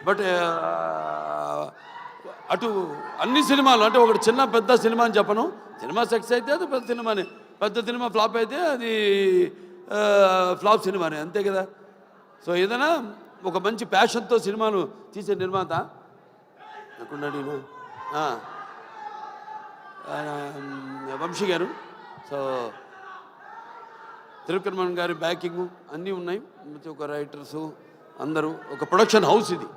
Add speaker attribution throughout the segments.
Speaker 1: But అటు అన్ని సినిమాలు అంటే ఒకటి చిన్న పెద్ద సినిమా అని చెప్పను. సినిమా సక్సెస్ అయితే అది పెద్ద సినిమానే, పెద్ద సినిమా ఫ్లాప్ అయితే అది ఫ్లాప్ సినిమానే, అంతే కదా. సో ఏదైనా ఒక మంచి ప్యాషన్తో సినిమాలు తీసే నిర్మాత ఎక్కడున్నాడు వంశీ గారు. సో త్రివిక్రమన్ గారి బ్యాకింగ్ అన్నీ ఉన్నాయి. ఒక రైటర్సు అందరూ, ఒక ప్రొడక్షన్ హౌస్ ఇది.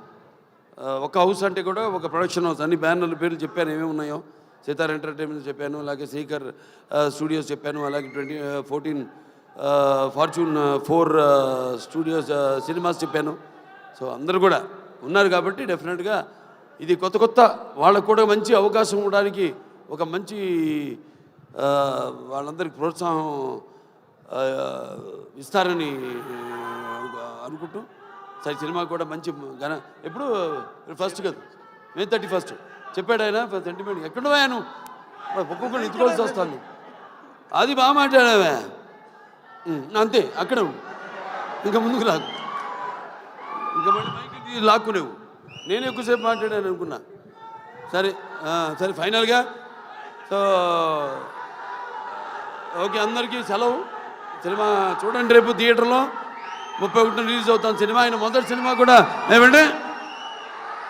Speaker 1: ఒక హౌస్ అంటే కూడా ఒక ప్రొడక్షన్ హౌస్. అన్ని బ్యానర్ల పేర్లు చెప్పాను ఏమేమి ఉన్నాయో. సితార్ ఎంటర్టైన్మెంట్ చెప్పాను, అలాగే శ్రీకర్ స్టూడియోస్ చెప్పాను, అలాగే 14 ఫార్చ్యూన్ 4 స్టూడియోస్ సినిమాస్ చెప్పాను. సో అందరూ కూడా ఉన్నారు కాబట్టి డెఫినెట్గా ఇది కొత్త వాళ్ళకు కూడా మంచి అవకాశం ఇవ్వడానికి ఒక మంచి వాళ్ళందరికీ ప్రోత్సాహం ఇస్తారని అనుకుంటూ సరే సినిమా కూడా మంచి ఎప్పుడు ఫస్ట్ కదా May 31 చెప్పాడు ఆయన సెంటిమెంట్. ఎక్కడున్నాను ఒక్కొక్కరు ఎత్తుకోవాల్సి వస్తాను. అది బాగా మాట్లాడావే, అంతే అక్కడ ఇంకా ముందుకు లాగు, ఇంకా మళ్ళీ మైకి లాక్కునేవు. నేను ఎక్కువసేపు మాట్లాడాను అనుకున్నా. సరే సరే ఫైనల్గా సో ఓకే, అందరికీ సెలవు. సినిమా చూడండి, రేపు థియేటర్లో 31 రిలీజ్ అవుతాను సినిమా. ఆయన మొదటి సినిమా కూడా ఏమంటే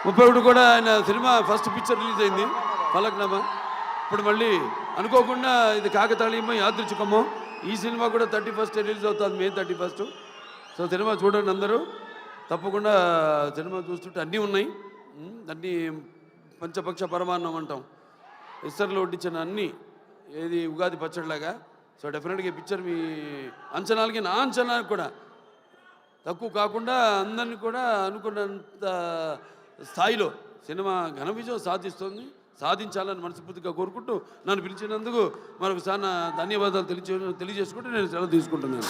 Speaker 1: 31 కూడా ఆయన సినిమా ఫస్ట్ పిక్చర్ రిలీజ్ అయింది ఫలక్నామా. ఇప్పుడు మళ్ళీ అనుకోకుండా ఇది కాకతాళీయమో యాదృచ్ఛికమో ఈ సినిమా కూడా 31 రిలీజ్ అవుతుంది, May 31. సో సినిమా చూడండి అందరూ తప్పకుండా. సినిమా చూస్తుంటే అన్నీ ఉన్నాయి, అన్నీ పంచపక్ష పరమాన్నం అంటాం, ఇస్తర్లో వడ్డించిన అన్నీ, ఏది ఉగాది పచ్చడిలాగా. సో డెఫినెట్గా ఈ పిక్చర్ మీ అంచనాలకి నా అంచనాలకు కూడా తక్కువ కాకుండా అందరినీ కూడా అనుకున్నంత స్థాయిలో సినిమా ఘన విజయం సాధించాలని మనస్ఫూర్తిగా కోరుకుంటూ నన్ను పిలిచినందుకు మరొకసారి నా ధన్యవాదాలు తెలియజేసుకుంటూ నేను సెలవు తీసుకుంటున్నాను.